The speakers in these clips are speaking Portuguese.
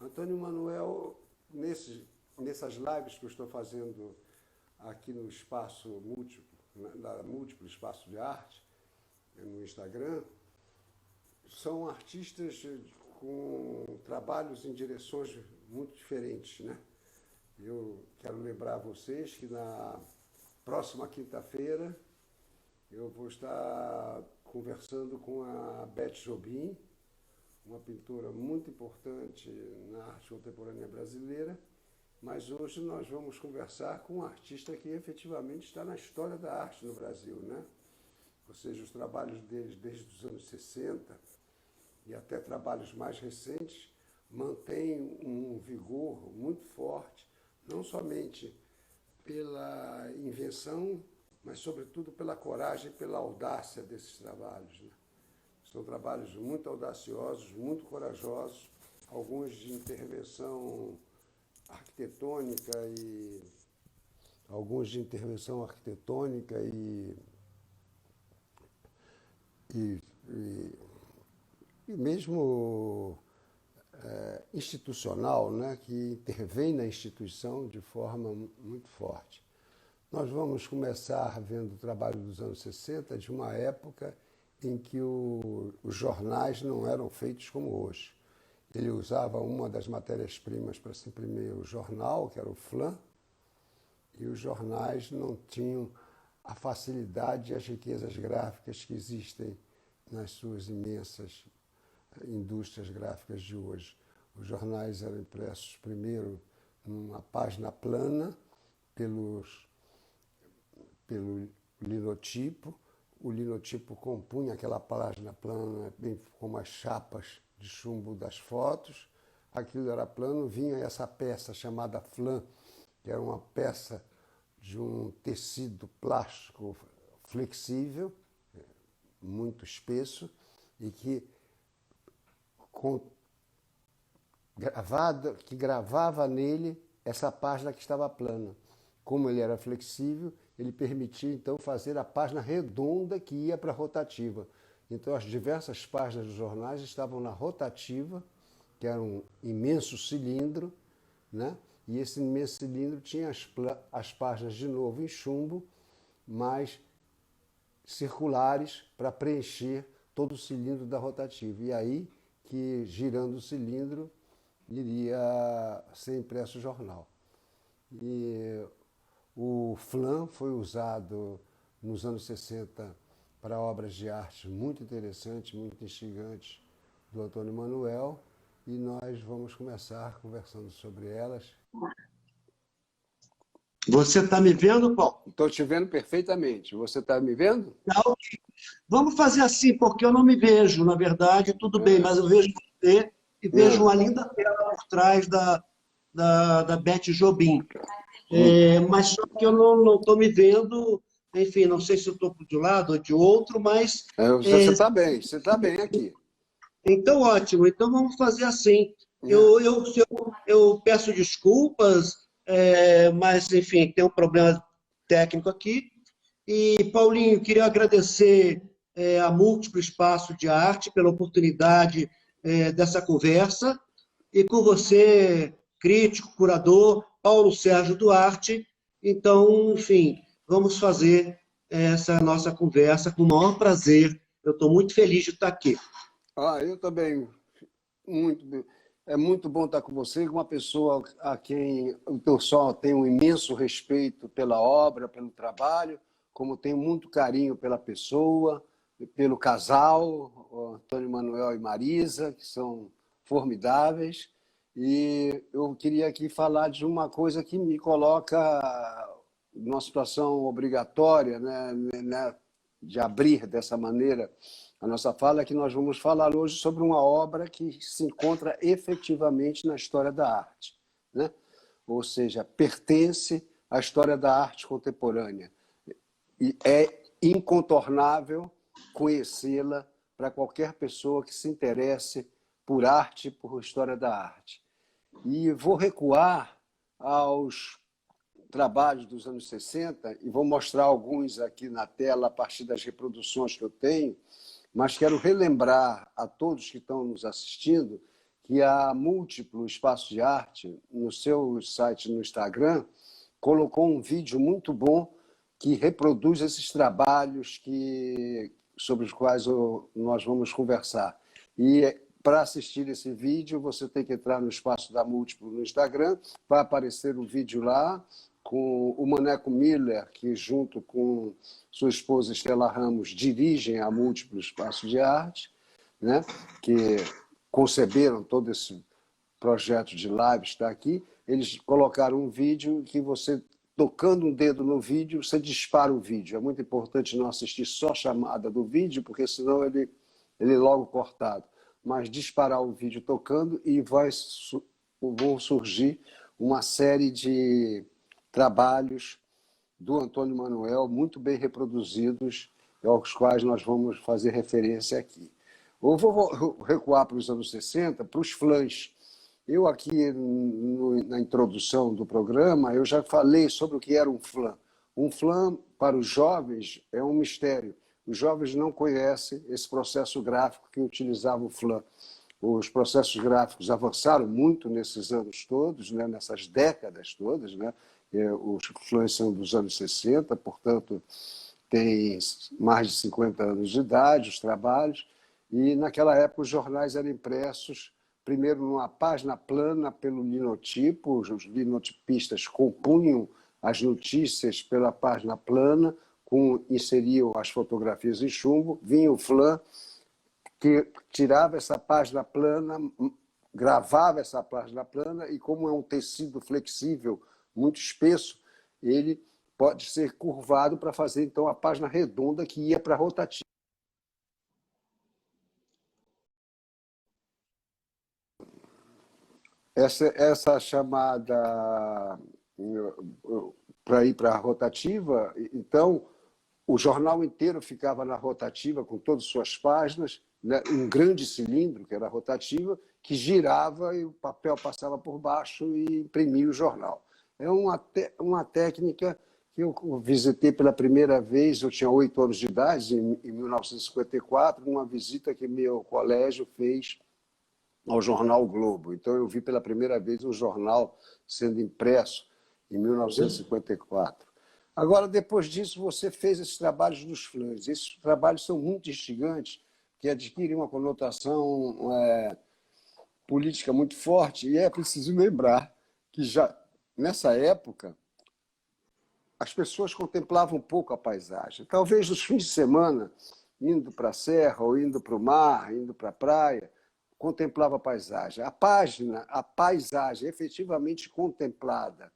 Antônio Manuel, nessas lives que eu estou fazendo aqui no espaço múltiplo, na múltiplo espaço de arte, no Instagram, são artistas com trabalhos em direções muito diferentes, né? Eu quero lembrar a vocês que na próxima quinta-feira eu vou estar conversando com a Beth Jobim, uma pintora muito importante na arte contemporânea brasileira, mas hoje nós vamos conversar com um artista que efetivamente está na história da arte no Brasil, né? Ou seja, os trabalhos deles desde os anos 60 e até trabalhos mais recentes mantêm um vigor muito forte, não somente pela invenção, mas sobretudo pela coragem e pela audácia desses trabalhos, né? São trabalhos muito audaciosos, muito corajosos, alguns de intervenção arquitetônica e, e, e mesmo institucional, né, que intervém na instituição de forma muito forte. Nós vamos começar vendo o trabalho dos anos 60, de uma época em que os jornais não eram feitos como hoje. Ele usava uma das matérias-primas para se imprimir o jornal, que era o flan, e os jornais não tinham a facilidade e as riquezas gráficas que existem nas suas imensas indústrias gráficas de hoje. Os jornais eram impressos primeiro numa página plana, pelo linotipo. O linotipo compunha aquela página plana, bem como as chapas de chumbo das fotos. Aquilo era plano, vinha essa peça chamada flan, que era uma peça de um tecido plástico flexível, muito espesso, e que gravava nele essa página que estava plana. Como ele era flexível, ele permitia, então, fazer a página redonda que ia para a rotativa. Então, as diversas páginas dos jornais estavam na rotativa, que era um imenso cilindro, né? E esse imenso cilindro tinha as páginas, de novo, em chumbo, mas circulares para preencher todo o cilindro da rotativa. E aí que, girando o cilindro, iria ser impresso o jornal. E o flan foi usado nos anos 60 para obras de arte muito interessantes, muito instigantes do Antônio Manuel, e nós vamos começar conversando sobre elas. Você está me vendo, Paulo? Estou te vendo perfeitamente. Você está me vendo? Não. Vamos fazer assim, porque eu não me vejo, na verdade, tudo bem, mas eu vejo você e vejo uma linda tela por trás da Beth Jobim. Mas só que eu não estou me vendo, enfim, não sei se eu estou de um lado ou de outro, mas... Você está bem aqui. Então, ótimo. Então, vamos fazer assim. Eu peço desculpas, mas, enfim, tem um problema técnico aqui. E, Paulinho, queria agradecer a Múltiplo Espaço de Arte pela oportunidade dessa conversa. E com você, crítico, curador, Paulo Sérgio Duarte. Então, enfim, vamos fazer essa nossa conversa com o maior prazer. Eu estou muito feliz de estar aqui. Eu também. É muito bom estar com você, uma pessoa a quem o pessoal tem um imenso respeito pela obra, pelo trabalho, como tenho muito carinho pela pessoa, pelo casal, o Antônio Manuel e Marisa, que são formidáveis. E eu queria aqui falar de uma coisa que me coloca numa situação obrigatória, né, de abrir dessa maneira a nossa fala, que nós vamos falar hoje sobre uma obra que se encontra efetivamente na história da arte, né? Ou seja, pertence à história da arte contemporânea. E é incontornável conhecê-la para qualquer pessoa que se interesse por arte, por história da arte. E vou recuar aos trabalhos dos anos 60 e vou mostrar alguns aqui na tela a partir das reproduções que eu tenho, mas quero relembrar a todos que estão nos assistindo que a Múltiplo Espaço de Arte, no seu site no Instagram, colocou um vídeo muito bom que reproduz esses trabalhos sobre os quais nós vamos conversar. E para assistir esse vídeo, você tem que entrar no Espaço da Múltiplo no Instagram, vai aparecer um vídeo lá com o Maneco Miller, que junto com sua esposa Estela Ramos dirigem a Múltiplo Espaço de Arte, né? Que conceberam todo esse projeto de live, está aqui. Eles colocaram um vídeo que você, tocando um dedo no vídeo, você dispara o vídeo. É muito importante não assistir só a chamada do vídeo, porque senão ele é logo cortado. Mas disparar o vídeo tocando e vão surgir uma série de trabalhos do Antônio Manuel, muito bem reproduzidos, aos quais nós vamos fazer referência aqui. Eu vou recuar para os anos 60, para os flãs. Eu aqui, na introdução do programa, eu já falei sobre o que era um flan. Um flan, para os jovens, é um mistério. Os jovens não conhecem esse processo gráfico que utilizava o flan. Os processos gráficos avançaram muito nesses anos todos, né, nessas décadas todas, né? Os flãs são dos anos 60, portanto, tem mais de 50 anos de idade, os trabalhos, e naquela época os jornais eram impressos primeiro numa página plana pelo linotipo, os linotipistas compunham as notícias pela página plana, inseriam as fotografias em chumbo, vinha o flan, que tirava essa página plana, gravava essa página plana, e como é um tecido flexível, muito espesso, ele pode ser curvado para fazer, então, a página redonda que ia para a rotativa. Essa chamada para ir para a rotativa, então, o jornal inteiro ficava na rotativa, com todas as suas páginas, né? Um grande cilindro, que era a rotativa, que girava e o papel passava por baixo e imprimia o jornal. É uma técnica que eu visitei pela primeira vez, eu tinha 8 anos de idade, em 1954, numa visita que meu colégio fez ao jornal Globo. Então, eu vi pela primeira vez um jornal sendo impresso em 1954. Agora, depois disso, você fez esses trabalhos dos flãs. Esses trabalhos são muito instigantes, que adquirem uma conotação política muito forte, e é preciso lembrar que já nessa época as pessoas contemplavam um pouco a paisagem. Talvez nos fins de semana, indo para a serra, ou indo para o mar, indo para a praia, contemplava a paisagem. A paisagem efetivamente contemplada,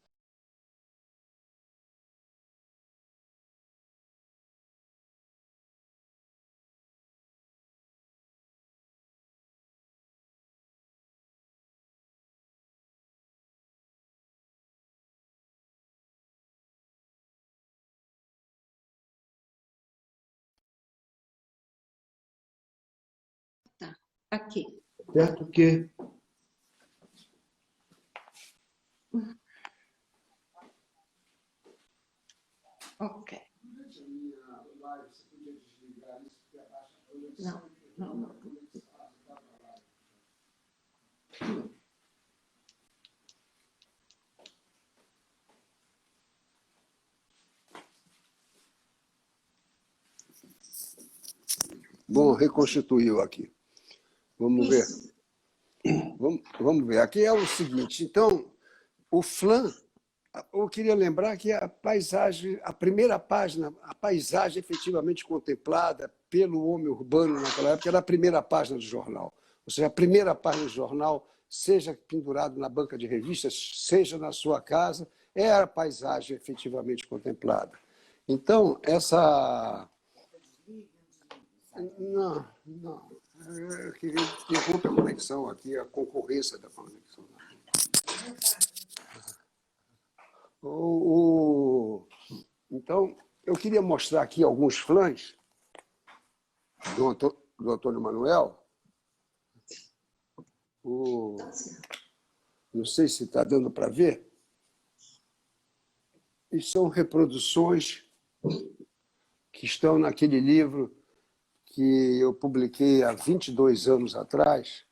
Tá, aqui. Certo que... Ok. Não, não, não. Bom, reconstituiu aqui. Vamos ver. Vamos ver. Aqui é o seguinte. Então, o flan, eu queria lembrar que a paisagem, a primeira página, a paisagem efetivamente contemplada pelo homem urbano naquela época era a primeira página do jornal. Ou seja, a primeira página do jornal, seja pendurado na banca de revistas, seja na sua casa, era a paisagem efetivamente contemplada. Então, essa... Não. Eu queria interromper a conexão aqui, a concorrência da conexão. Então, eu queria mostrar aqui alguns flãs do Antônio Manuel. Não sei se está dando para ver. E são reproduções que estão naquele livro que eu publiquei há 22 anos atrás,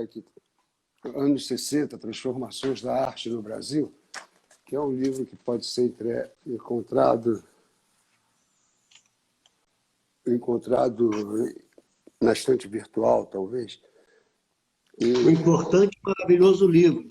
que, anos 60, Transformações da Arte no Brasil, que é um livro que pode ser encontrado na estante virtual, talvez. Um importante e maravilhoso livro.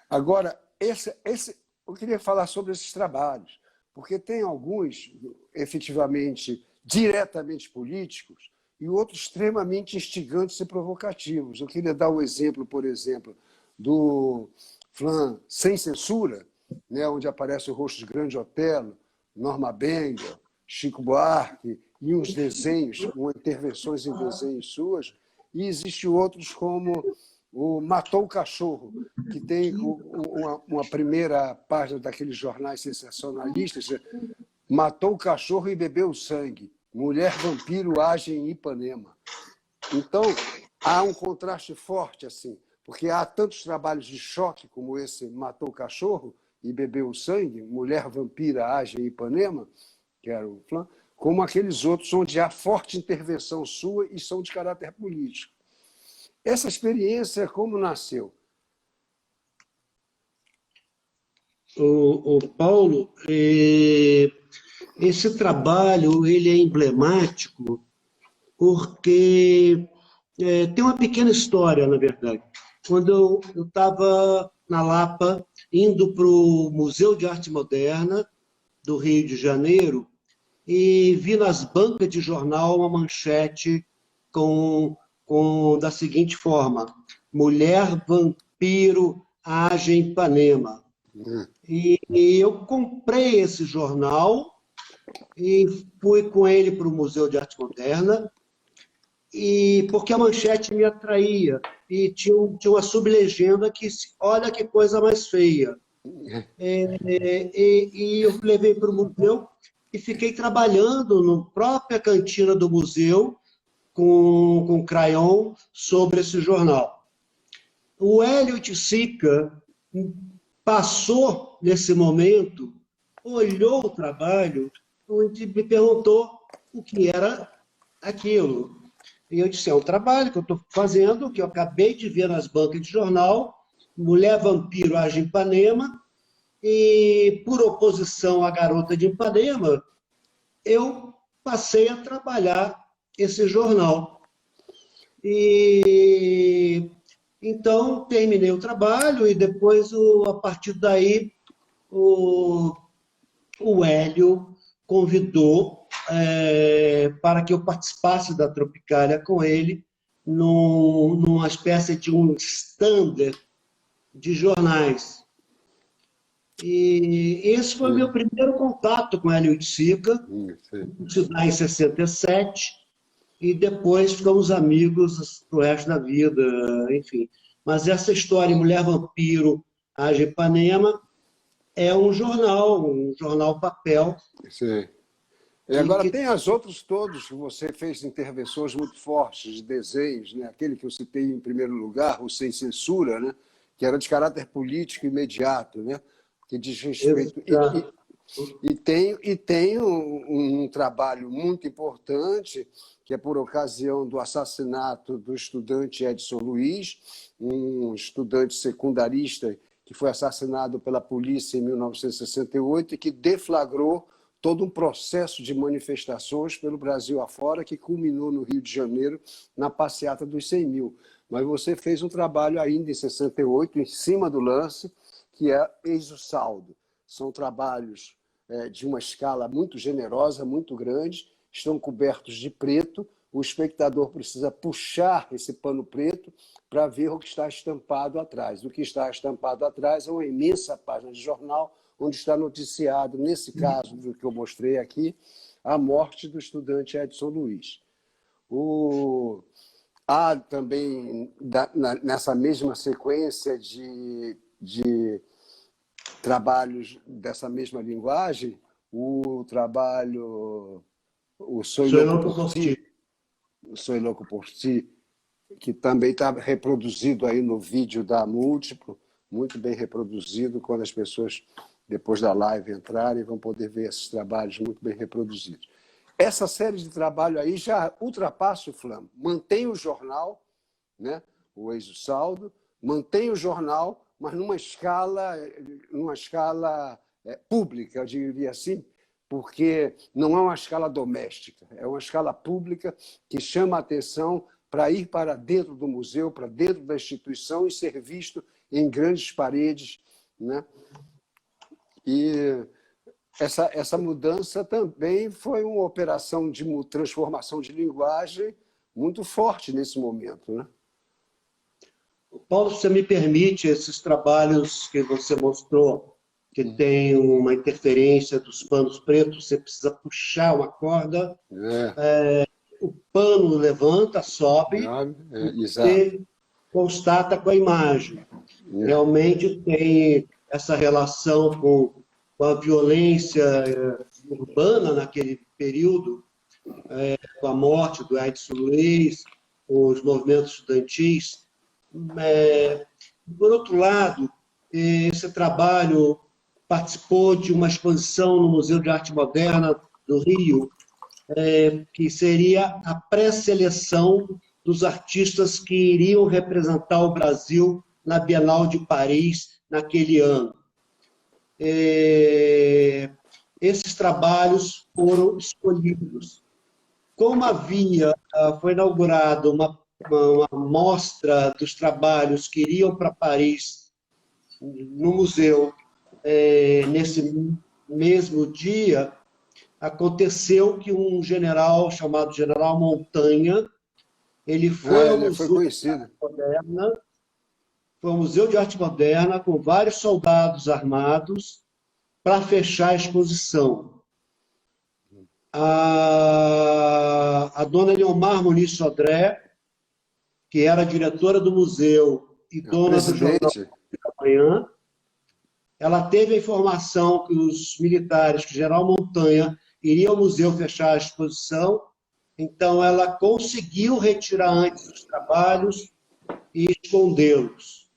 Agora, eu queria falar sobre esses trabalhos, porque tem alguns efetivamente diretamente políticos e outros extremamente instigantes e provocativos. Eu queria dar o exemplo, por exemplo, do Flan Sem Censura, né, onde aparece o rosto de Grande Otelo, Norma Benga, Chico Buarque, e uns desenhos, intervenções em desenhos suas, e existem outros como o Matou o Cachorro, que tem uma primeira página daqueles jornais sensacionalistas, Matou o Cachorro e Bebeu Sangue, Mulher Vampiro age em Ipanema. Então, há um contraste forte, assim, porque há tantos trabalhos de choque como esse Matou o Cachorro e Bebeu Sangue, Mulher Vampira age em Ipanema, que era o Flan, como aqueles outros onde há forte intervenção sua e são de caráter político. Essa experiência, como nasceu? O Paulo, esse trabalho ele é emblemático porque tem uma pequena história, na verdade. Quando eu estava na Lapa, indo para o Museu de Arte Moderna do Rio de Janeiro, e vi nas bancas de jornal uma manchete da seguinte forma: Mulher Vampiro age em Ipanema. E eu comprei esse jornal e fui com ele para o Museu de Arte Moderna, porque a manchete me atraía. E tinha uma sublegenda que, olha que coisa mais feia. E eu levei para o museu e fiquei trabalhando na própria cantina do museu com crayon sobre esse jornal. O Hélio Sica passou nesse momento, olhou o trabalho e me perguntou o que era aquilo. E eu disse, é um trabalho que eu estou fazendo, que eu acabei de ver nas bancas de jornal, Mulher Vampiro age em Ipanema, e por oposição à Garota de Ipanema, eu passei a trabalhar esse jornal. E então terminei o trabalho e depois, a partir daí, o Hélio convidou para que eu participasse da Tropicália com ele, numa espécie de um standard de jornais. E esse foi o meu primeiro contato com Hélio Sica, isso dá em 67, e depois ficamos amigos pro resto da vida, enfim. Mas essa história, Mulher Vampiro age em Ipanema, é um jornal papel. Sim. E agora tem as outras todos que você fez intervenções muito fortes de desenhos, né? Aquele que eu citei em primeiro lugar, o Sem Censura, né? Que era de caráter político imediato, né? Que diz respeito. E tem um trabalho muito importante, que é por ocasião do assassinato do estudante Edson Luiz, um estudante secundarista que foi assassinado pela polícia em 1968 e que deflagrou todo um processo de manifestações pelo Brasil afora, que culminou no Rio de Janeiro na passeata dos 100 mil. Mas você fez um trabalho ainda em 68, em cima do lance, que é Eis o Saldo. São trabalhos de uma escala muito generosa, muito grande, estão cobertos de preto, o espectador precisa puxar esse pano preto para ver o que está estampado atrás. O que está estampado atrás é uma imensa página de jornal, onde está noticiado, nesse caso do que eu mostrei aqui, a morte do estudante Edson Luiz. Há também, nessa mesma sequência de trabalhos dessa mesma linguagem, o trabalho O Sou Louco por Ti, O Sou Louco por Ti, que também está reproduzido aí no vídeo da Múltiplo, muito bem reproduzido, quando as pessoas, depois da live, entrarem, vão poder ver esses trabalhos muito bem reproduzidos. Essa série de trabalho aí já ultrapassa o Flam, mantém o jornal, né? o ex-saldo, mantém o jornal, mas numa escala pública, eu diria assim, porque não é uma escala doméstica, é uma escala pública que chama a atenção para ir para dentro do museu, para dentro da instituição e ser visto em grandes paredes, né? E essa mudança também foi uma operação de transformação de linguagem muito forte nesse momento, né? Paulo, se você me permite, esses trabalhos que você mostrou, que tem uma interferência dos panos pretos, você precisa puxar uma corda, o pano levanta, sobe, e exato. você constata com a imagem. Realmente tem essa relação com a violência urbana naquele período, com a morte do Edson Luiz, os movimentos estudantis. Por outro lado, esse trabalho participou de uma exposição no Museu de Arte Moderna do Rio, que seria a pré-seleção dos artistas que iriam representar o Brasil na Bienal de Paris naquele ano. Esses trabalhos foram escolhidos. Como foi inaugurada uma mostra dos trabalhos que iriam para Paris no museu, nesse mesmo dia, aconteceu que um general chamado General Montanha, ele foi ao Museu de Arte Moderna com vários soldados armados para fechar a exposição. A dona Leomar Muniz Sodré, que era diretora do museu e dona do Jornal da Manhã, ela teve a informação que os militares, que o general Montanha, iria ao museu fechar a exposição, então ela conseguiu retirar antes os trabalhos e escondê-los.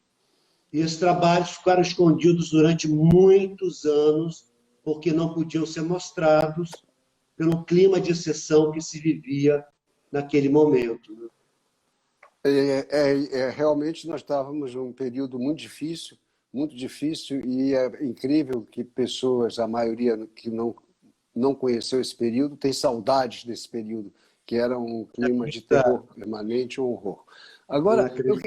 E esses trabalhos ficaram escondidos durante muitos anos, porque não podiam ser mostrados pelo clima de exceção que se vivia naquele momento. Realmente nós estávamos num período muito difícil, e é incrível que pessoas, a maioria que não conheceu esse período, tem saudades desse período, que era um clima de terror permanente, um horror. Agora, eu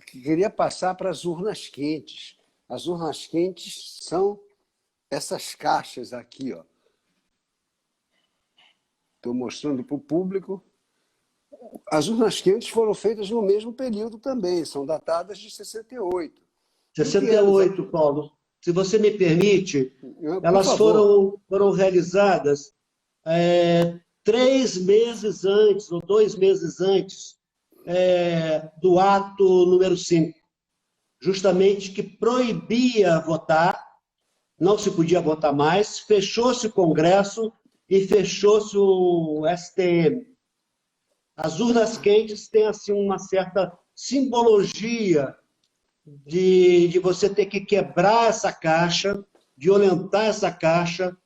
queria passar para as urnas quentes. As urnas quentes são essas caixas aqui, ó. Estou mostrando para o público. As urnas quentes foram feitas no mesmo período também, são datadas de 68. 68, Paulo. Se você me permite, elas foram realizadas 3 meses antes, ou 2 meses antes, do ato número 5, justamente que proibia votar, não se podia votar mais, fechou-se o Congresso e fechou-se o STM. As urnas quentes têm assim, uma certa simbologia de você ter que quebrar essa caixa, violentar essa caixa,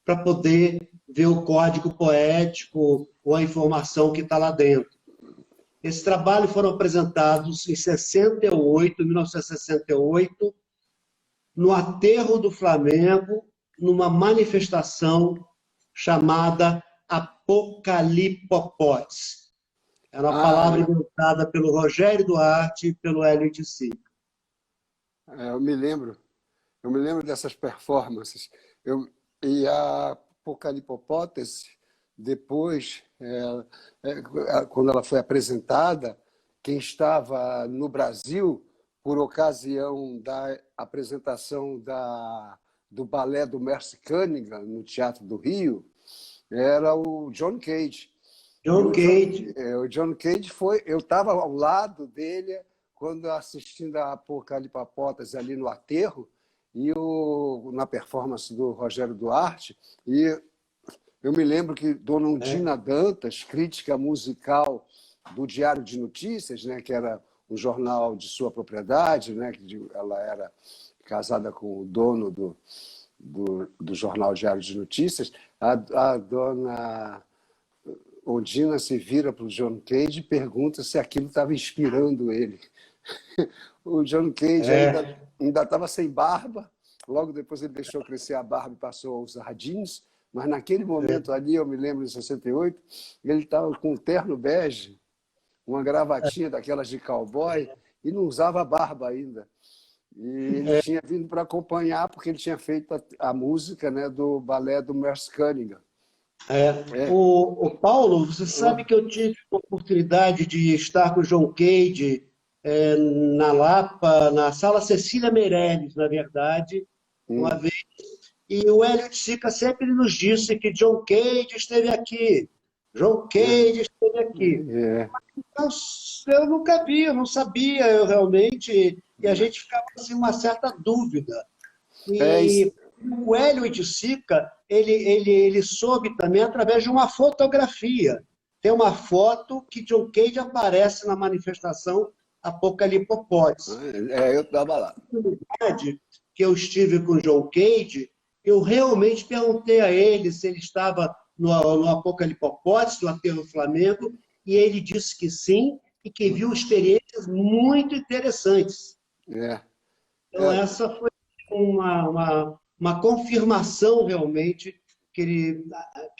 para poder ver o código poético ou a informação que está lá dentro. Esse trabalho foram apresentados em 1968, no Aterro do Flamengo, numa manifestação chamada Apocalipopotes. Era uma palavra inventada pelo Rogério Duarte e pelo Hélio de Sica. Eu me lembro dessas performances. E a Apocalipopótese, depois, quando ela foi apresentada, quem estava no Brasil, por ocasião da apresentação do balé do Merce Cunningham, no Teatro do Rio, era o John Cage. O John Cage eu estava ao lado dele quando assistindo a Apocalipopótese ali no Aterro, e na performance do Rogério Duarte, e eu me lembro que Dona Undina Dantas, crítica musical do Diário de Notícias, né, que era um jornal de sua propriedade, né, ela era casada com o dono do jornal Diário de Notícias, a dona Ondina se vira para o John Cage e pergunta se aquilo estava inspirando ele. O John Cage É, ainda estava sem barba, logo depois ele deixou crescer a barba e passou a usar jeans, mas naquele momento ali, eu me lembro, em 68, ele estava com um terno bege, uma gravatinha daquelas de cowboy, e não usava barba ainda. E ele tinha vindo para acompanhar, porque ele tinha feito a música, né, do balé do Merce Cunningham. é. É. O Paulo, você sabe que eu tive a oportunidade de estar com o John Cage na Lapa, na Sala Cecília Meirelles, na verdade, uma Hum. vez. E o Hélio de Sica sempre nos disse que John Cage esteve aqui. John Cage esteve aqui. É. Eu nunca vi, eu não sabia, eu realmente, e a gente ficava assim, uma certa dúvida. É, E o Hélio de Sica, ele soube também através de uma fotografia. Tem uma foto que John Cage aparece na manifestação Apocalipopótis. eu estava lá. Oportunidade que eu estive com o John Cage, eu realmente perguntei a ele se ele estava no Apocalipopótis, do Aterro Flamengo, e ele disse que sim, e que viu experiências muito interessantes. É. Então, essa foi uma confirmação, realmente, que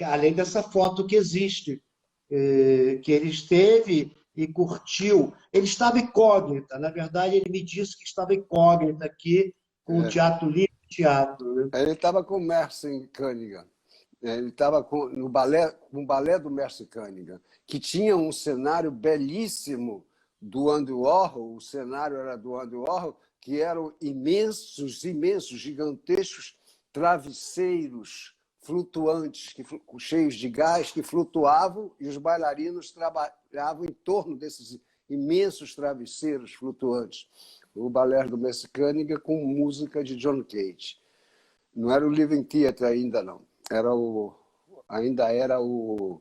além dessa foto que existe, que ele esteve e curtiu. Ele estava incógnita, na verdade, ele me disse que estava incógnita aqui com o Teatro Livre Teatro. Né? Ele estava com o Merce Cunningham. Ele estava no com o balé do Merce Cunningham, que tinha um cenário belíssimo do Andy Warhol. O cenário era do Andy Warhol, que eram imensos, gigantescos travesseiros flutuantes, cheios de gás, que flutuavam, e os bailarinos trabalhavam em torno desses imensos travesseiros flutuantes. O balé do Merce Cunningham com música de John Cage. Não era o Living Theatre ainda, não. Ainda era o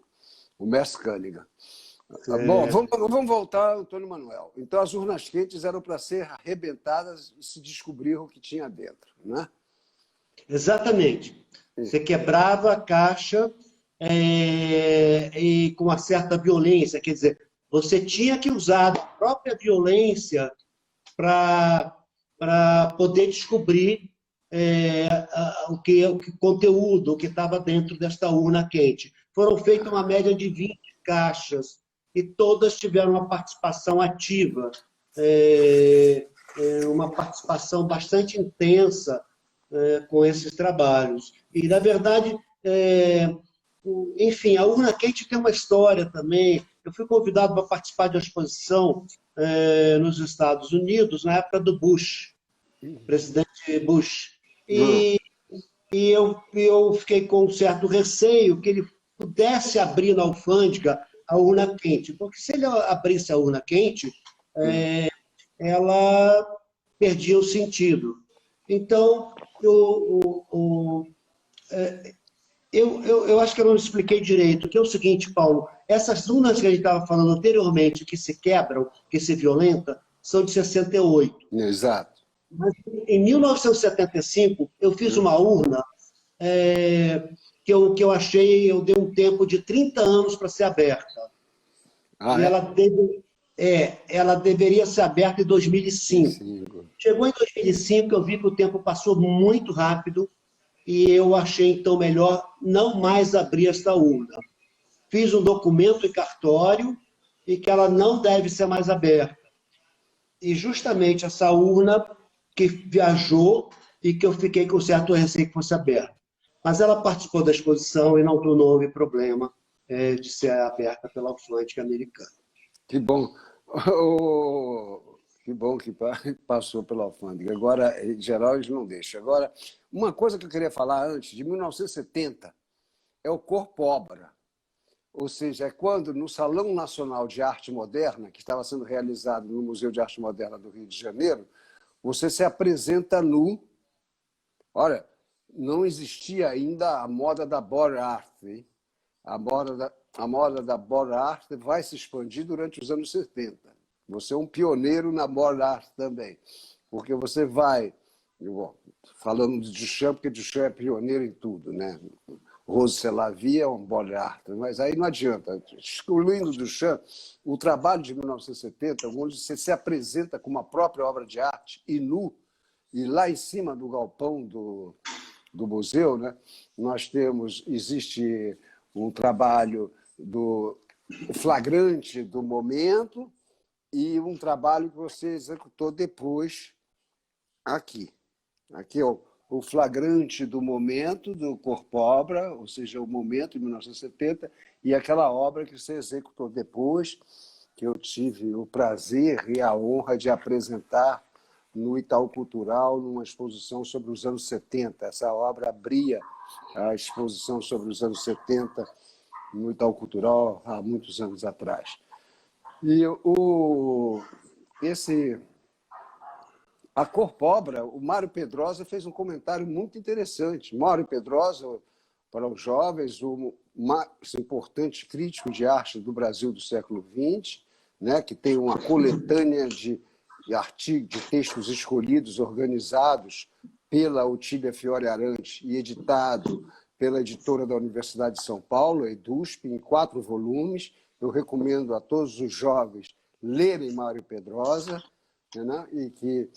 Merce Cunningham. Bom, vamos voltar ao Antônio Manuel. Então, as urnas quentes eram para ser arrebentadas e se descobriu o que tinha dentro, né? Exatamente. Você quebrava a caixa e com uma certa violência, quer dizer, você tinha que usar a própria violência para poder descobrir o conteúdo, o que estava dentro desta urna quente. Foram feitas uma média de 20 caixas e todas tiveram uma participação ativa, uma participação bastante intensa com esses trabalhos. E, na verdade, enfim, a urna quente tem uma história também. Eu fui convidado para participar de uma exposição nos Estados Unidos, na época do Bush, presidente Bush. E eu fiquei com um certo receio que ele pudesse abrir na alfândega a urna quente, porque se ele abrisse a urna quente, ela perdia o sentido. Então, eu acho que eu não expliquei direito, que é o seguinte, Paulo, essas urnas que a gente estava falando anteriormente, que se quebram, que se violentam, são de 68. Exato. Mas, em 1975, eu fiz uma urna que eu achei, eu dei um tempo de 30 anos para ser aberta. E ela deveria ser aberta em 2005. Chegou em 2005, eu vi que o tempo passou muito rápido e eu achei, então, melhor não mais abrir esta urna. Fiz um documento em cartório e que ela não deve ser mais aberta. E justamente essa urna que viajou e que eu fiquei com certo receio que fosse aberta. Mas ela participou da exposição e não houve problema de ser aberta pela alfândega americana. Que bom. Que bom que passou pela alfândega. Agora, em geral, eles não deixam. Agora, uma coisa que eu queria falar antes, de 1970, é o Corpo Obra. Ou seja, é quando, no Salão Nacional de Arte Moderna, que estava sendo realizado no Museu de Arte Moderna do Rio de Janeiro, você se apresenta nu. Olha, não existia ainda a moda da bore art. Hein? A moda da bore art vai se expandir durante os anos 70. Você é um pioneiro na bore art também, porque você vai, falando de Duchamp, porque Duchamp é pioneiro em tudo, né? Rose Selavi é um bel art, mas aí não adianta. Excluindo Duchamp, o trabalho de 1970, onde você se apresenta com uma própria obra de arte, e nu, e lá em cima do galpão do museu, né, existe um trabalho do flagrante do momento e um trabalho que você executou depois aqui. Aqui é o flagrante do momento do Corpo-Obra, ou seja, o momento em 1970, e aquela obra que você executou depois, que eu tive o prazer e a honra de apresentar no Itaú Cultural, numa exposição sobre os anos 70. Essa obra abria a exposição sobre os anos 70 no Itaú Cultural há muitos anos atrás. E a Corpo-Obra, o Mário Pedrosa fez um comentário muito interessante. Mário Pedrosa, para os jovens, o mais importante crítico de arte do Brasil do século XX, né, que tem uma coletânea de artigos, de textos escolhidos, organizados pela Otília Fiore Arantes e editado pela editora da Universidade de São Paulo, a EDUSP, em 4 volumes. Eu recomendo a todos os jovens lerem Mário Pedrosa, né? E que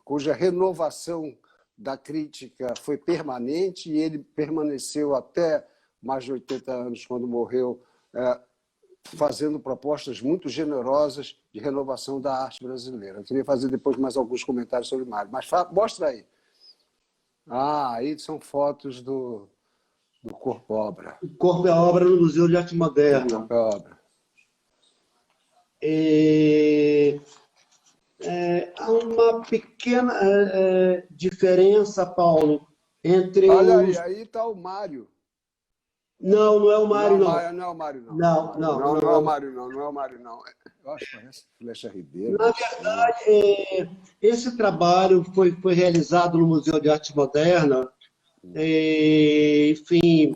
cuja renovação da crítica foi permanente, e ele permaneceu até mais de 80 anos, quando morreu, fazendo propostas muito generosas de renovação da arte brasileira. Eu queria fazer depois mais alguns comentários sobre Mário, mas mostra aí. Aí são fotos do Corpo-Obra. O Corpo-Obra no Museu de Arte Moderna. Corpo-Obra. Há uma pequena diferença, Paulo, entre Olha aí está o Mário. Não é o Mário, não. Não é o Mário, não. Não é o Mário, não. Não é o Mário, não. Eu acho que parece Flecha Ribeiro. Na verdade, esse trabalho foi realizado no Museu de Arte Moderna. Enfim,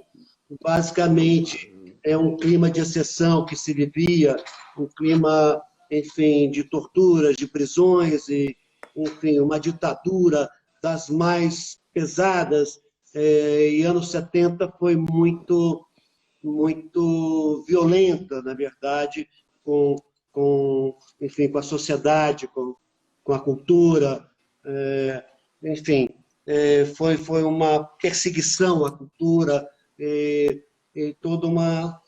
basicamente, é um clima de exceção que se vivia, um clima, enfim, de torturas, de prisões, e, enfim, uma ditadura das mais pesadas. E anos 70 foi muito violenta, na verdade, enfim, com a sociedade, com a cultura, enfim, foi uma perseguição à cultura, e toda uma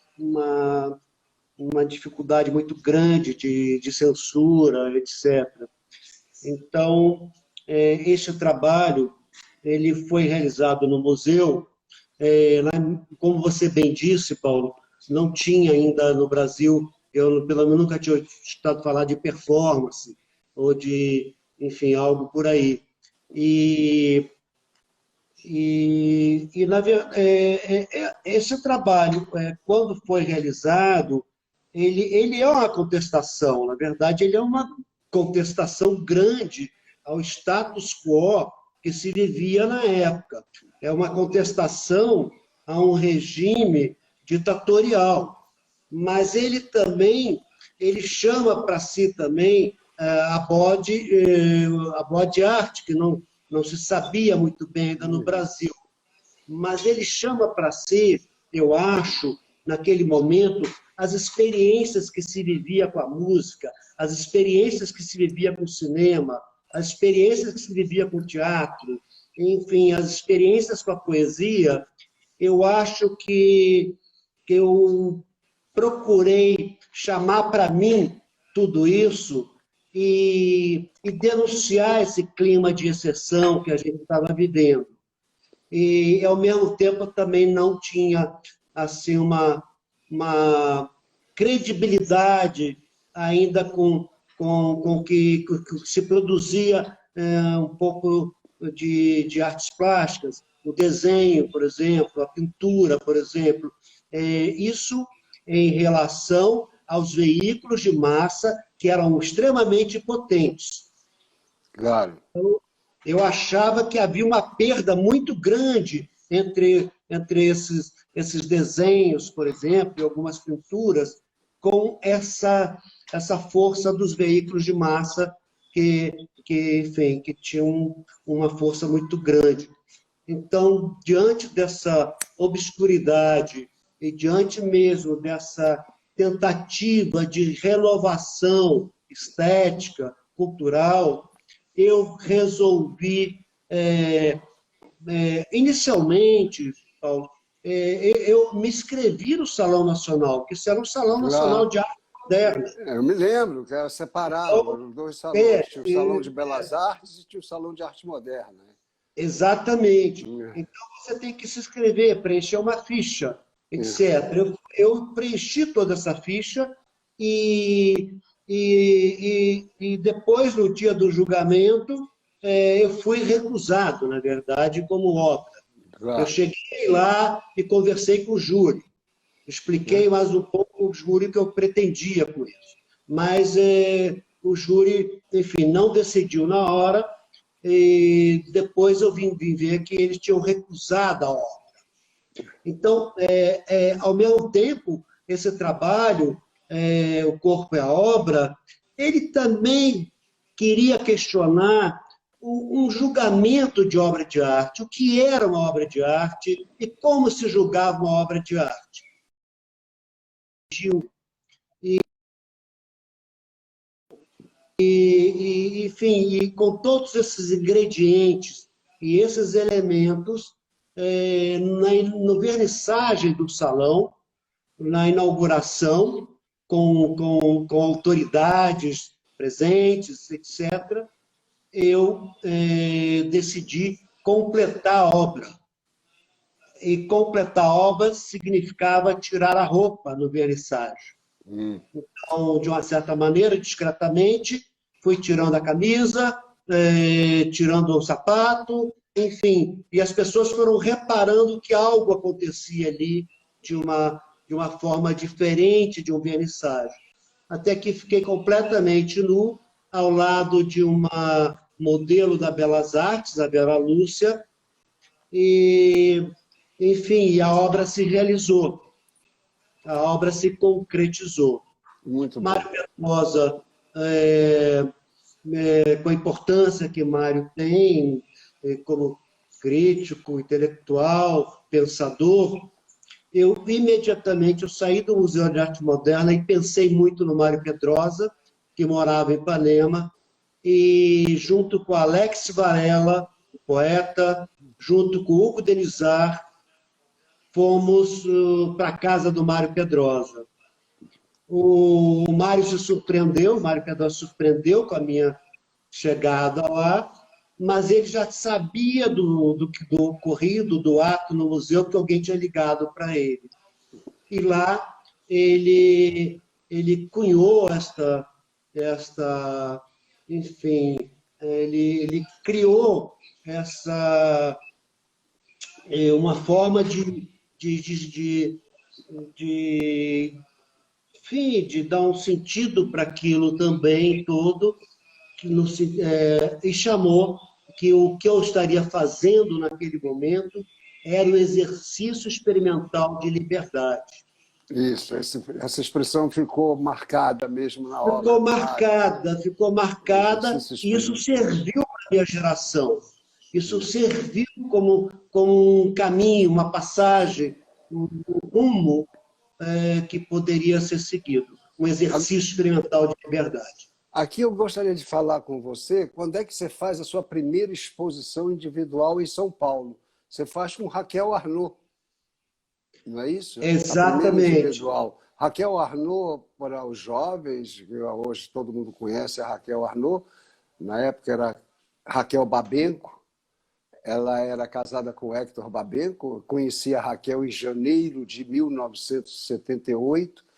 dificuldade muito grande de censura, etc. Então, este trabalho ele foi realizado no museu. Como você bem disse, Paulo, não tinha ainda no Brasil, eu pelo menos nunca tinha escutado falar de performance, ou de, enfim, algo por aí. Esse trabalho, quando foi realizado, ele é uma contestação, na verdade, ele é uma contestação grande ao status quo que se vivia na época. É uma contestação a um regime ditatorial. Mas ele também, ele chama para si também a body art, que não se sabia muito bem ainda no Brasil. Mas ele chama para si, eu acho, naquele momento, as experiências que se vivia com a música, as experiências que se vivia com o cinema, as experiências que se vivia com o teatro, enfim, as experiências com a poesia. Eu acho que eu procurei chamar para mim tudo isso e denunciar esse clima de exceção que a gente estava vivendo. E, ao mesmo tempo, também não tinha assim, uma credibilidade ainda com que se produzia um pouco de artes plásticas, o desenho, por exemplo, a pintura, por exemplo. Isso em relação aos veículos de massa que eram extremamente potentes. Claro. Então, eu achava que havia uma perda muito grande entre esses desenhos, por exemplo, e algumas pinturas, com essa força dos veículos de massa que tinham uma força muito grande. Então, diante dessa obscuridade e diante mesmo dessa tentativa de renovação estética, cultural, eu resolvi, inicialmente, Paulo, eu me inscrevi no Salão Nacional, que isso era um Salão Nacional Claro. de Arte Moderna. Eu me lembro que era separado, Então, eram dois salões. Tinha o Salão de é, Belas Artes e tinha o Salão de Arte Moderna. exatamente. Então, você tem que se inscrever, preencher uma ficha, etc. Eu preenchi toda essa ficha e depois, no dia do julgamento, eu fui recusado, na verdade, como obra. Eu Claro. cheguei lá e conversei com o júri. Expliquei mais um pouco o júri que eu pretendia com isso. Mas o júri, enfim, não decidiu na hora, e depois eu vim ver que eles tinham recusado a obra. Então, ao mesmo tempo, esse trabalho, O Corpo é a Obra, ele também queria questionar um julgamento de obra de arte, o que era uma obra de arte e como se julgava uma obra de arte. Enfim, e com todos esses ingredientes e esses elementos, no vernissagem do salão, na inauguração, com autoridades presentes, etc., eu decidi completar a obra. E completar a obra significava tirar a roupa no vernissage. Então, de uma certa maneira, discretamente, fui tirando a camisa, tirando o sapato, enfim, e as pessoas foram reparando que algo acontecia ali de uma forma diferente de um vernissage. Até que fiquei completamente nu, ao lado de uma modelo da Belas Artes, a Vera Lúcia, e, enfim, a obra se realizou, a obra se concretizou. Muito bom. Mário Pedrosa, com a importância que Mário tem como crítico, intelectual, pensador, eu imediatamente saí do Museu de Arte Moderna e pensei muito no Mário Pedrosa, que morava em Ipanema, e junto com Alex Varela, o poeta, junto com Hugo Denizar, fomos para a casa do Mário Pedrosa. O Mário se surpreendeu, o Mário Pedrosa se surpreendeu com a minha chegada lá, mas ele já sabia do ocorrido, do ato no museu, que alguém tinha ligado para ele. E lá ele cunhou enfim, ele criou uma forma enfim, de dar um sentido para aquilo também todo, e chamou que o que eu estaria fazendo naquele momento era o exercício experimental de liberdade. Isso, essa expressão ficou marcada mesmo na obra. Ficou marcada, e isso serviu para a minha geração. Isso serviu como um caminho, uma passagem, um rumo que poderia ser seguido. Um exercício experimental de liberdade. Aqui eu gostaria de falar com você, quando é que você faz a sua primeira exposição individual em São Paulo? Você faz com Raquel Arnaud, não é isso? Exatamente. Individual. Raquel Arnaud, para os jovens, hoje todo mundo conhece a Raquel Arnaud, na época era Raquel Babenco, ela era casada com Hector Babenco, conheci a Raquel em janeiro de 1978,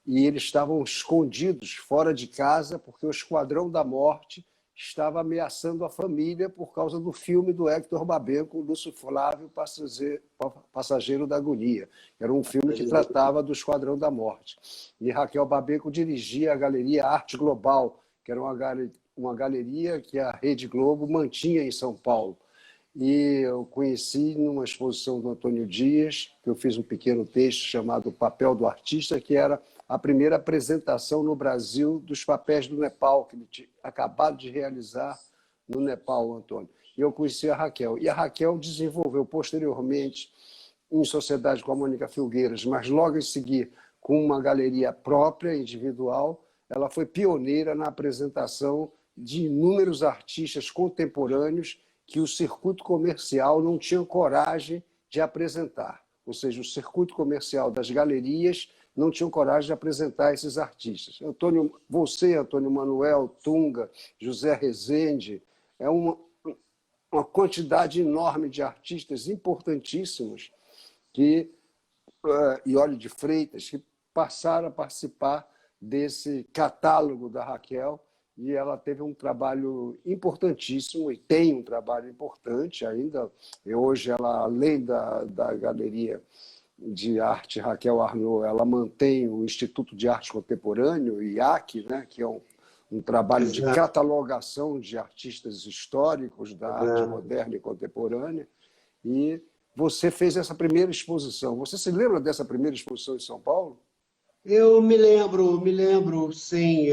e eles estavam escondidos fora de casa porque o Esquadrão da Morte estava ameaçando a família por causa do filme do Hector Babenco, Lúcio Flávio, Passageiro da Agonia. Era um filme que tratava do Esquadrão da Morte. E Raquel Babenco dirigia a Galeria Arte Global, que era uma galeria que a Rede Globo mantinha em São Paulo. E eu conheci numa exposição do Antônio Dias, que eu fiz um pequeno texto chamado O Papel do Artista, que era a primeira apresentação no Brasil dos papéis do Nepal, que ele tinha acabado de realizar no Nepal, Antônio. E eu conheci a Raquel. E a Raquel desenvolveu posteriormente, em sociedade com a Mônica Filgueiras, mas logo em seguida, com uma galeria própria, individual, ela foi pioneira na apresentação de inúmeros artistas contemporâneos que o circuito comercial não tinha coragem de apresentar. Ou seja, o circuito comercial das galerias não tinham coragem de apresentar esses artistas. Você, Antônio Manuel, Tunga, José Rezende, é uma quantidade enorme de artistas importantíssimos e Óleo de Freitas, que passaram a participar desse catálogo da Raquel, e ela teve um trabalho importantíssimo, e tem um trabalho importante ainda. E hoje, ela, além da Galeria de Arte Raquel Arnaud, ela mantém o Instituto de Arte Contemporâneo, o IAC, né, que é um trabalho de catalogação de artistas históricos da arte moderna e contemporânea. E você fez essa primeira exposição. Você se lembra dessa primeira exposição em São Paulo? Eu me lembro, sim.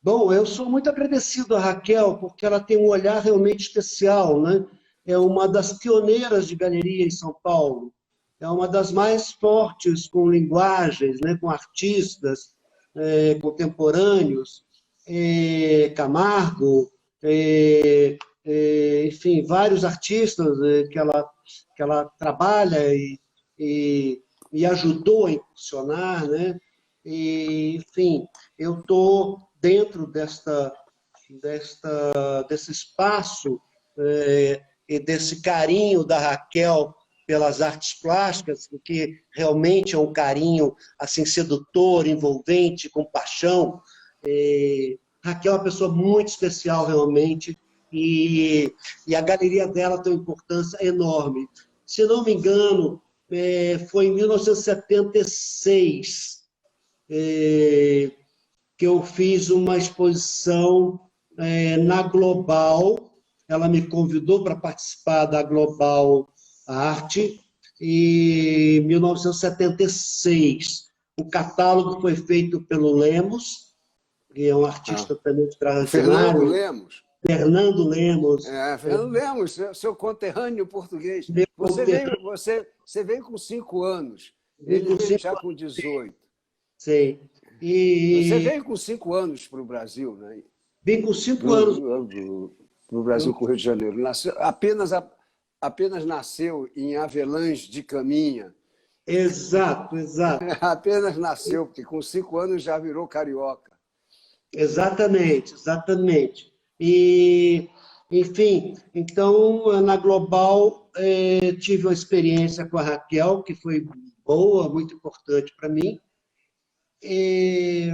Bom, eu sou muito agradecido à Raquel, porque ela tem um olhar realmente especial, né? É uma das pioneiras de galeria em São Paulo. É uma das mais fortes com linguagens, né? Com artistas contemporâneos, Camargo, enfim, vários artistas que ela trabalha e ajudou a impulsionar, né? E, enfim, eu estou dentro desse espaço e desse carinho da Raquel pelas artes plásticas, porque realmente é um carinho assim sedutor, envolvente, com paixão. Raquel é uma pessoa muito especial, realmente, e a galeria dela tem uma importância enorme. Se não me engano, foi em 1976 que eu fiz uma exposição na Global. Ela me convidou para participar da Global Arte, em 1976. O catálogo foi feito pelo Lemos, que é um artista também extraordinário. Fernando Lemos. Fernando Lemos. Fernando Lemos, seu conterrâneo português. Você veio com 5 anos. Ele veio já com 18. Sei. Você veio com 5 anos para o Brasil, né? Vim com 5 anos. Para o Brasil, com o Rio de Janeiro. Apenas nasceu em Avelange de Caminha. Exato. Apenas nasceu, porque com 5 anos já virou carioca. Exatamente. E, enfim, então, na Global, tive uma experiência com a Raquel, que foi boa, muito importante para mim. E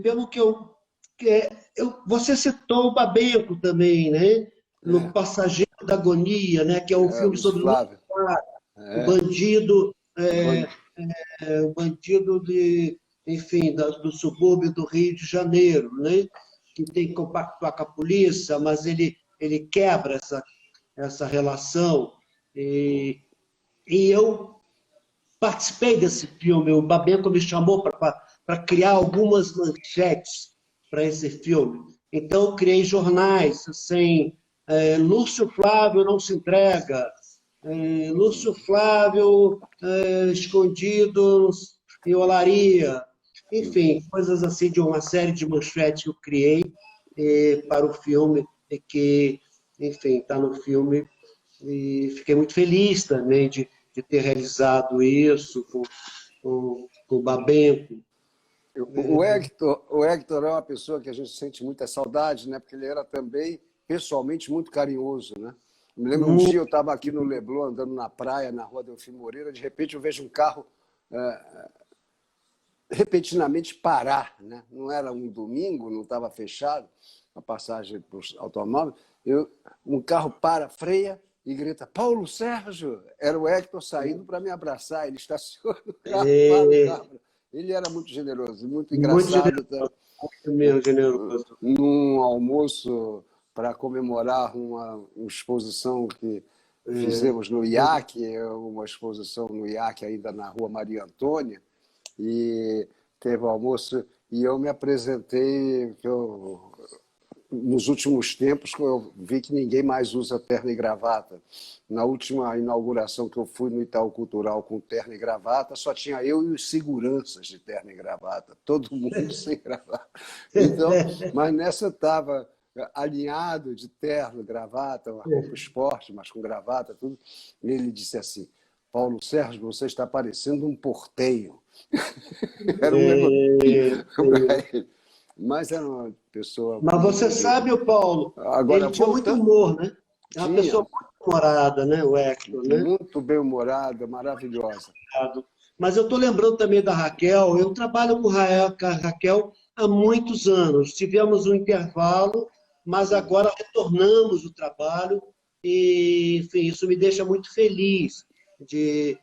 pelo que você citou o Babenco também, né? No Passageiro da Agonia, né? Que é um filme sobre o bandido, o bandido enfim, do subúrbio do Rio de Janeiro, né? Que tem que compactuar com a polícia, mas ele quebra essa relação. E eu participei desse filme. O Babenco me chamou para criar algumas manchetes para esse filme. Então, eu criei jornais, assim, Lúcio Flávio não se entrega, Lúcio Flávio escondido em olaria, enfim, coisas assim de uma série de manchetes que eu criei para o filme, e que, enfim, está no filme, e fiquei muito feliz também de ter realizado isso com o Babenco. O Hector é uma pessoa que a gente sente muita saudade, né? Porque ele era também, pessoalmente, muito carinhoso, né? Me lembro um dia eu estava aqui no Leblon, andando na praia, na rua Delfim Moreira, de repente eu vejo um carro repentinamente parar, né? Não era um domingo, não estava fechado a passagem para os automóveis. Um carro para, freia e grita: Paulo Sérgio! Era o Hector saindo para me abraçar. Ele estaciona o carro, para o carro. Ele era muito generoso, muito engraçado. Muito generoso. Num almoço para comemorar uma exposição que fizemos no IAC, uma exposição no IAC ainda na Rua Maria Antônia, e teve o almoço, e eu me apresentei, nos últimos tempos, eu vi que ninguém mais usa terno e gravata. Na última inauguração que eu fui no Itaú Cultural com terno e gravata, só tinha eu e os seguranças de terno e gravata, todo mundo sem gravata. Então, mas nessa eu estava alinhado de terno, gravata, uma roupa esporte, mas com gravata, tudo. E ele disse assim: Paulo Sérgio, você está parecendo um porteiro. Era um elogio para ele. Mas era uma pessoa... Mas você sabe, o Paulo, Agora, ele tinha muito humor, né? É uma tinha, pessoa muito humorada, né, o Hector, né? muito bem-humorada, maravilhosa. Mas eu estou lembrando também da Raquel. Eu trabalho com a Raquel há muitos anos. Tivemos um intervalo, mas agora retornamos o trabalho e, enfim, isso me deixa muito feliz de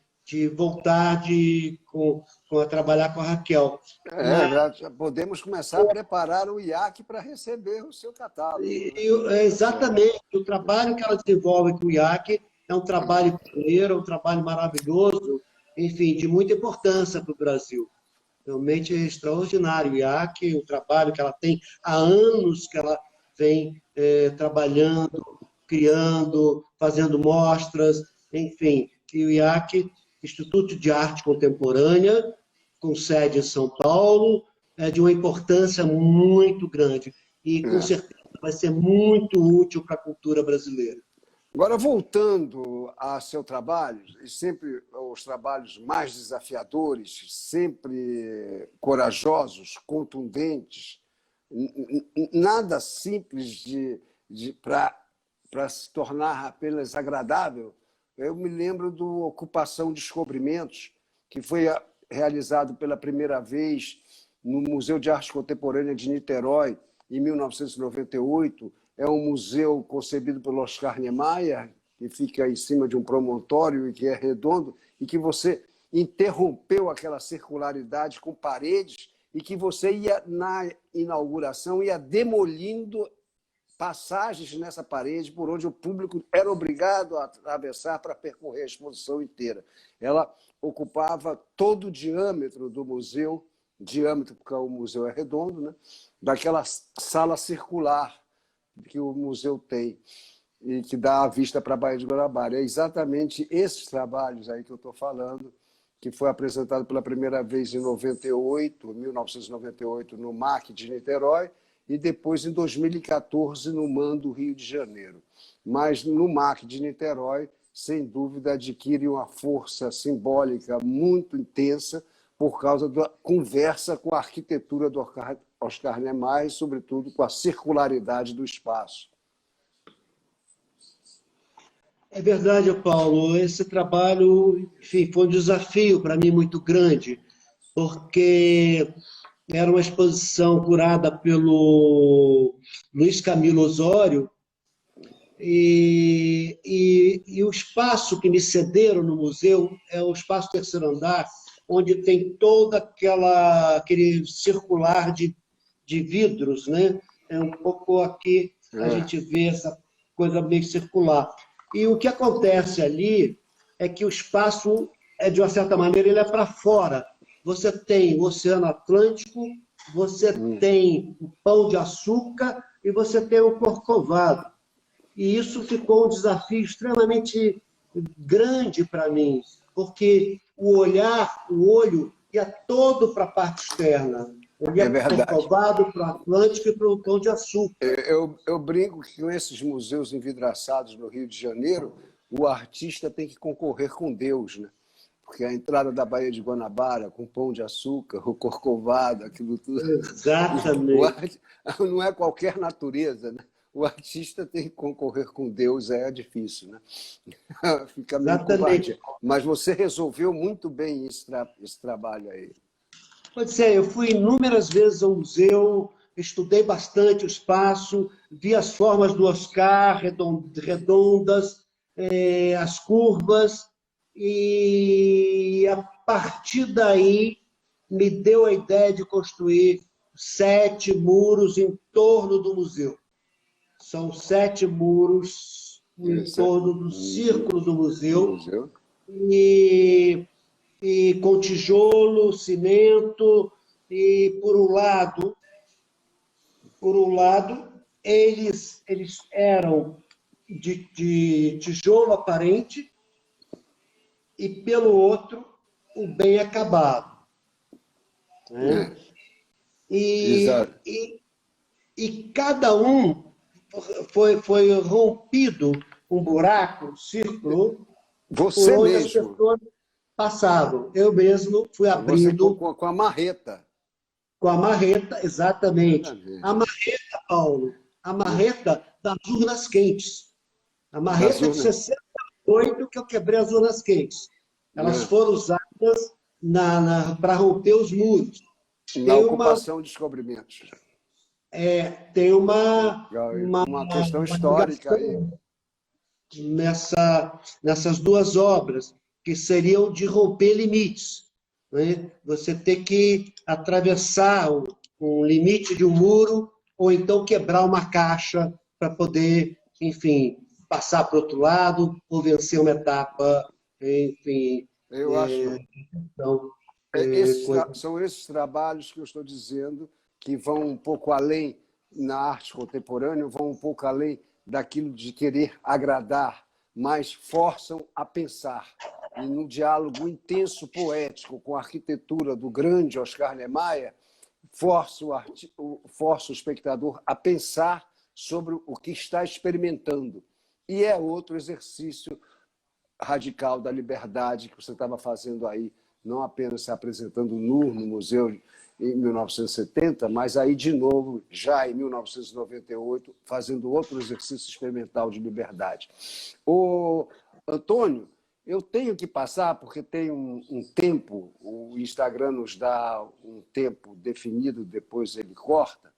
voltar a trabalhar com a Raquel. Já podemos começar a preparar o IAC para receber o seu catálogo. Exatamente. O trabalho que ela desenvolve com o IAC é um trabalho pioneiro, é um trabalho maravilhoso, enfim, de muita importância para o Brasil. Realmente é extraordinário o IAC, o trabalho que ela tem há anos que ela vem trabalhando, criando, fazendo mostras, enfim. E o IAC, Instituto de Arte Contemporânea, com sede em São Paulo, é de uma importância muito grande. E, com certeza, vai ser muito útil para a cultura brasileira. Agora, voltando a seu trabalho, e sempre os trabalhos mais desafiadores, sempre corajosos, contundentes, nada simples para se tornar apenas agradável. Eu me lembro do Ocupação Descobrimentos, que foi realizado pela primeira vez no Museu de Arte Contemporânea de Niterói, em 1998. É um museu concebido pelo Oscar Niemeyer, que fica em cima de um promontório e que é redondo, e que você interrompeu aquela circularidade com paredes e que você ia, na inauguração, ia demolindo passagens nessa parede por onde o público era obrigado a atravessar para percorrer a exposição inteira. Ela ocupava todo o diâmetro do museu, diâmetro porque o museu é redondo, né? Daquela sala circular que o museu tem e que dá a vista para a Baía de Guanabara. É exatamente esses trabalhos aí que eu estou falando, que foi apresentado pela primeira vez em 1998, no MAC de Niterói, e depois em 2014 no MAN do Rio de Janeiro. Mas no MAC de Niterói, sem dúvida, adquire uma força simbólica muito intensa por causa da conversa com a arquitetura do Oscar Niemeyer, sobretudo com a circularidade do espaço. É verdade, Paulo. Esse trabalho, enfim, foi um desafio para mim muito grande, porque era uma exposição curada pelo Luiz Camilo Osório e o espaço que me cederam no museu é o espaço terceiro andar, onde tem todo aquele circular de vidros, né? É um pouco aqui a gente vê essa coisa meio circular. E o que acontece ali é que o espaço, de uma certa maneira, ele é para fora. Você tem o Oceano Atlântico, você tem o Pão de Açúcar e você tem o Corcovado. E isso ficou um desafio extremamente grande para mim, porque o olho ia todo para a parte externa. Ele ia para o Corcovado, para o Atlântico e para o Pão de Açúcar. Eu brinco que com esses museus envidraçados no Rio de Janeiro, o artista tem que concorrer com Deus, né? Porque a entrada da Baía de Guanabara, com Pão de Açúcar, o Corcovado, aquilo tudo... Exatamente. Não é qualquer natureza, né? O artista tem que concorrer com Deus, é difícil, né? Fica meio covarde. Mas você resolveu muito bem esse trabalho aí. Pode ser, eu fui inúmeras vezes ao museu, estudei bastante o espaço, vi as formas do Oscar, redondas, as curvas, e a partir daí me deu a ideia de construir 7 muros em torno do museu. São 7 muros em torno do círculo do museu, e com tijolo, cimento e por um lado eles eram de tijolo aparente e, pelo outro, o bem acabado. Né? Exato. E cada um foi rompido um buraco, um círculo, por Você onde as mesmo. pessoas passavam. Eu mesmo fui Você abrindo com a marreta. com a marreta, exatamente. Exatamente. A marreta, Paulo, a marreta das urnas quentes. A Das marreta de urnas. 68 que eu quebrei as urnas quentes. Elas Né? foram usadas para romper os muros. Na ocupação de descobrimentos. Tem uma Uma questão histórica aí. ligação nessas duas obras, que seriam de romper limites. Né? Você ter que atravessar o limite de um muro, ou então quebrar uma caixa para poder, enfim, passar para o outro lado, ou vencer uma etapa, enfim. Eu acho. Então, São esses trabalhos que eu estou dizendo que vão um pouco além na arte contemporânea, vão um pouco além daquilo de querer agradar, mas forçam a pensar. E no diálogo intenso poético com a arquitetura do grande Oscar Niemeyer, força o espectador a pensar sobre o que está experimentando. E é outro exercício radical da liberdade que você estava fazendo aí, não apenas se apresentando nu no museu em 1970, mas aí de novo, já em 1998, fazendo outro exercício experimental de liberdade. Ô, Antônio, eu tenho que passar, porque tem um tempo, o Instagram nos dá um tempo definido, depois ele corta,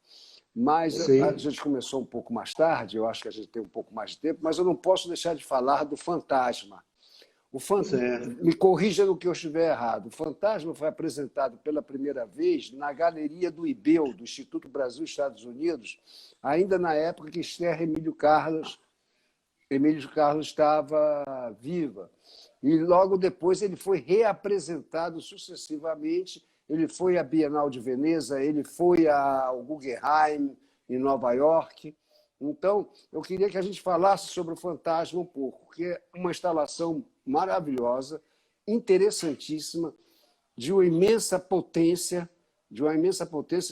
mas a gente começou um pouco mais tarde, eu acho que a gente tem um pouco mais de tempo, mas eu não posso deixar de falar do Fantasma. Me corrija no que eu estiver errado. O Fantasma foi apresentado pela primeira vez na Galeria do IBEU, do Instituto Brasil-Estados Unidos, ainda na época que Esther Emílio Carlos estava viva. E logo depois ele foi reapresentado sucessivamente. Ele foi à Bienal de Veneza, ele foi ao Guggenheim, em Nova York. Então, eu queria que a gente falasse sobre o Fantasma um pouco, que é uma instalação maravilhosa, interessantíssima, de uma imensa potência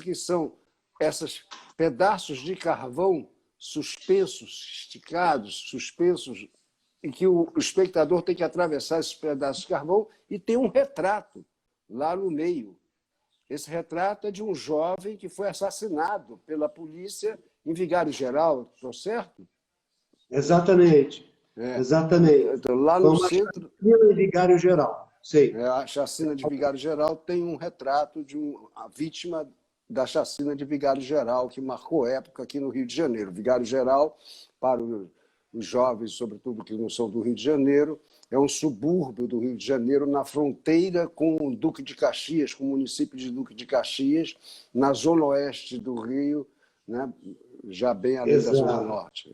que são esses pedaços de carvão suspensos, esticados, suspensos, e que o espectador tem que atravessar esses pedaços de carvão e tem um retrato lá no meio. Esse retrato é de um jovem que foi assassinado pela polícia em Vigário Geral, estou certo? Exatamente. Exatamente. Então, lá no centro. Chacina de Vigário Geral. Sei. A chacina de Vigário Geral tem um retrato de a vítima da chacina de Vigário Geral, que marcou época aqui no Rio de Janeiro. Vigário Geral, para os jovens, sobretudo que não são do Rio de Janeiro, é um subúrbio do Rio de Janeiro, na fronteira com o Duque de Caxias, com o município de Duque de Caxias, na zona oeste do Rio, né? Já bem além da zona norte.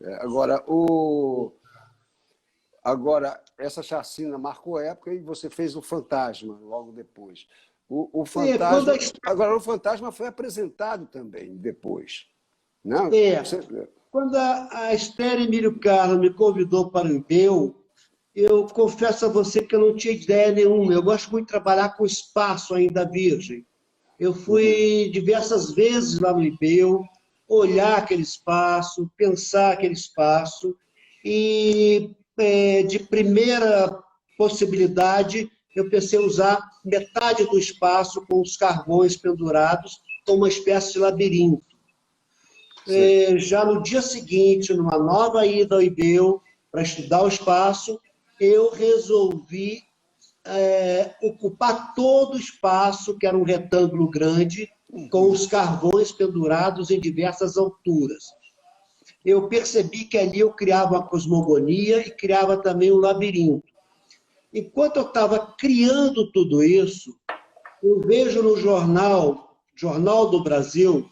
Agora, essa chacina marcou época e você fez o Fantasma logo depois. O Fantasma. Agora, o Fantasma foi apresentado também depois. Não? Quando a Esther Emílio Carlos me convidou para o IBEU, eu confesso a você que eu não tinha ideia nenhuma. Eu gosto muito de trabalhar com espaço ainda virgem. Eu fui diversas vezes lá no IBEU, olhar aquele espaço, pensar aquele espaço, e de primeira possibilidade, eu pensei em usar metade do espaço com os carvões pendurados, como uma espécie de labirinto. Já no dia seguinte, numa nova ida ao IBEU, para estudar o espaço, eu resolvi ocupar todo o espaço, que era um retângulo grande, com os carvões pendurados em diversas alturas. Eu percebi que ali eu criava uma cosmogonia e criava também um labirinto. Enquanto eu estava criando tudo isso, eu vejo no Jornal do Brasil,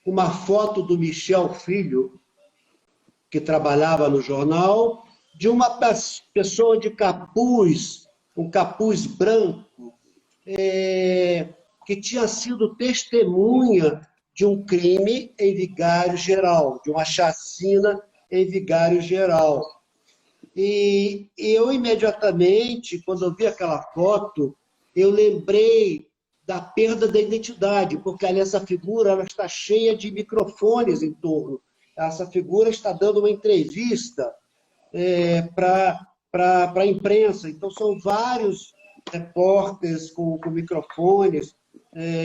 uma foto do Michel Filho, que trabalhava no jornal, de uma pessoa de capuz, um capuz branco, que tinha sido testemunha de um crime em Vigário Geral, de uma chacina em Vigário Geral. E eu, imediatamente, quando eu vi aquela foto, eu lembrei da perda da identidade, porque ali essa figura ela está cheia de microfones em torno. Essa figura está dando uma entrevista para a imprensa. Então, são vários repórteres com microfones,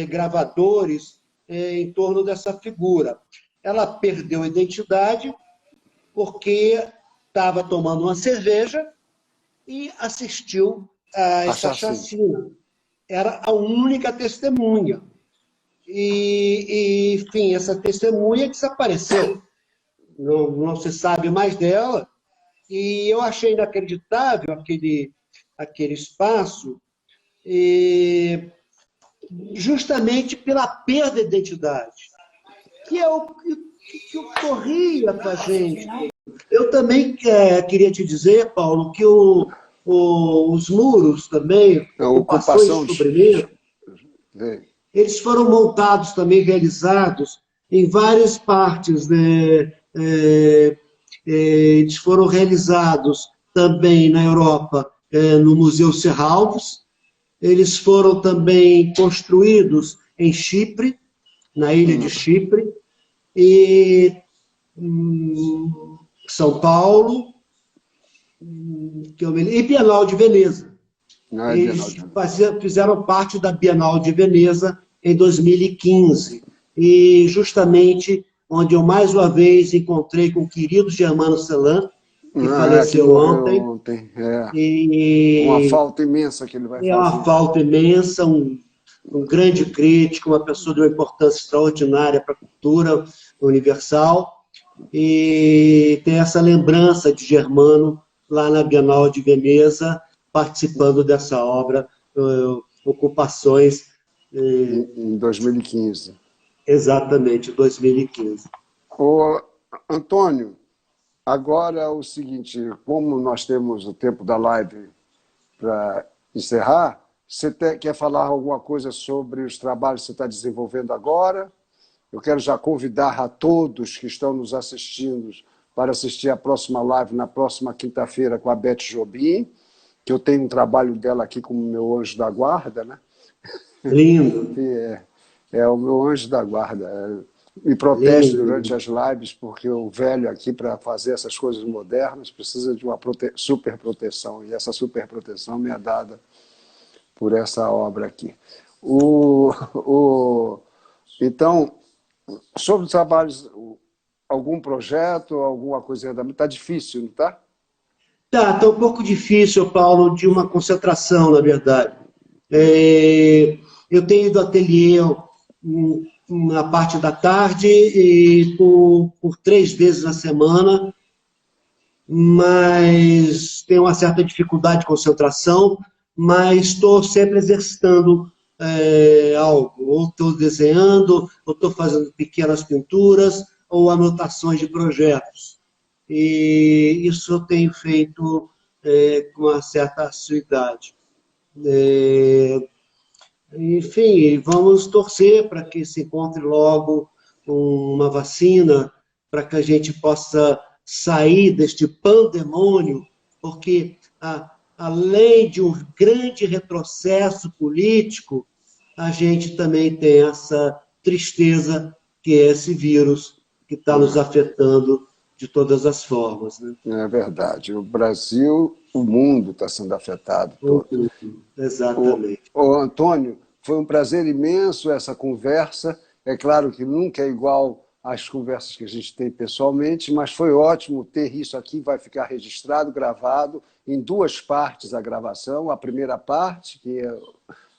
gravadores, em torno dessa figura. Ela perdeu a identidade porque estava tomando uma cerveja e assistiu a essa chacina. Era a única testemunha. Enfim, essa testemunha desapareceu. Não se sabe mais dela. E eu achei inacreditável aquele espaço, justamente pela perda de identidade, que é o que ocorria com a gente. Eu também queria te dizer, Paulo, que os muros também, ocupação de suprimento, eles foram montados também, realizados em várias partes, né? Eles foram realizados também na Europa, no Museu Serralves. Eles foram também construídos em Chipre, na ilha de Chipre, e São Paulo, e Bienal de Veneza. Eles fizeram parte da Bienal de Veneza em 2015. E justamente onde eu mais uma vez encontrei com o querido Germano Celan, que faleceu ontem. Uma falta imensa que ele vai fazer. É uma falta imensa, um grande crítico, uma pessoa de uma importância extraordinária para a cultura universal. E tem essa lembrança de Germano lá na Bienal de Veneza, participando dessa obra, Ocupações. Em 2015. Exatamente, 2015. Ô, Antônio, agora é o seguinte, como nós temos o tempo da live para encerrar, você quer falar alguma coisa sobre os trabalhos que você está desenvolvendo agora? Eu quero já convidar a todos que estão nos assistindo para assistir a próxima live na próxima quinta-feira com a Beth Jobim, que eu tenho um trabalho dela aqui como meu anjo da guarda, né? Lindo. É o meu anjo da guarda. Me protege durante as lives, porque o velho aqui, para fazer essas coisas modernas, precisa de uma super proteção, e essa super proteção me é dada por essa obra aqui. Então, sobre os trabalhos, algum projeto, alguma coisa ainda está difícil, não está? Está um pouco difícil, Paulo, de uma concentração, na verdade. Eu tenho ido ao ateliê na parte da tarde e por 3 vezes na semana, mas tenho uma certa dificuldade de concentração, mas estou sempre exercitando algo. Ou estou desenhando, ou estou fazendo pequenas pinturas, ou anotações de projetos. E isso eu tenho feito com uma certa assiduidade. Enfim, vamos torcer para que se encontre logo uma vacina, para que a gente possa sair deste pandemônio, porque além de um grande retrocesso político, a gente também tem essa tristeza que é esse vírus que está nos afetando de todas as formas. Né? É verdade. O Brasil, o mundo está sendo afetado todo. Exatamente. Antônio, foi um prazer imenso essa conversa. É claro que nunca é igual às conversas que a gente tem pessoalmente, mas foi ótimo ter isso aqui. Vai ficar registrado, gravado, em 2 partes a gravação. A primeira parte, que é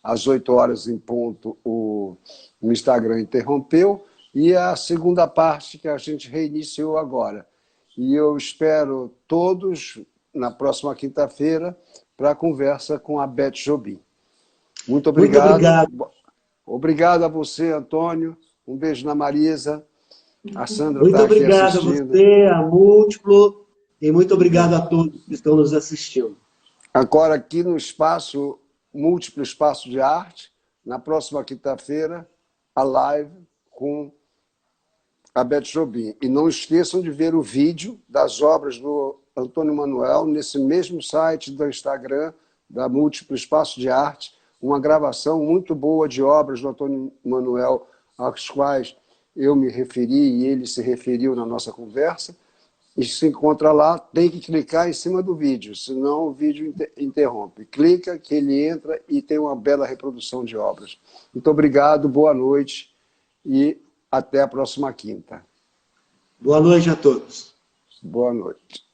às 8 horas em ponto, o Instagram interrompeu, e a segunda parte que a gente reiniciou agora. E eu espero todos na próxima quinta-feira para a conversa com a Beth Jobim. Muito obrigado. Muito obrigado. Obrigado a você, Antônio. Um beijo na Marisa. A Sandra muito está aqui obrigado assistindo. A você, a Múltiplo, e muito obrigado a todos que estão nos assistindo. Agora, aqui no Múltiplo Espaço de Arte, na próxima quinta-feira, a live com a Beth Jobim. E não esqueçam de ver o vídeo das obras do Antônio Manuel nesse mesmo site do Instagram, da Múltiplo Espaço de Arte, uma gravação muito boa de obras do Antônio Manuel, às quais eu me referi e ele se referiu na nossa conversa. E se encontra lá, tem que clicar em cima do vídeo, senão o vídeo interrompe. Clica que ele entra e tem uma bela reprodução de obras. Muito obrigado, boa noite e até a próxima quinta. Boa noite a todos. Boa noite.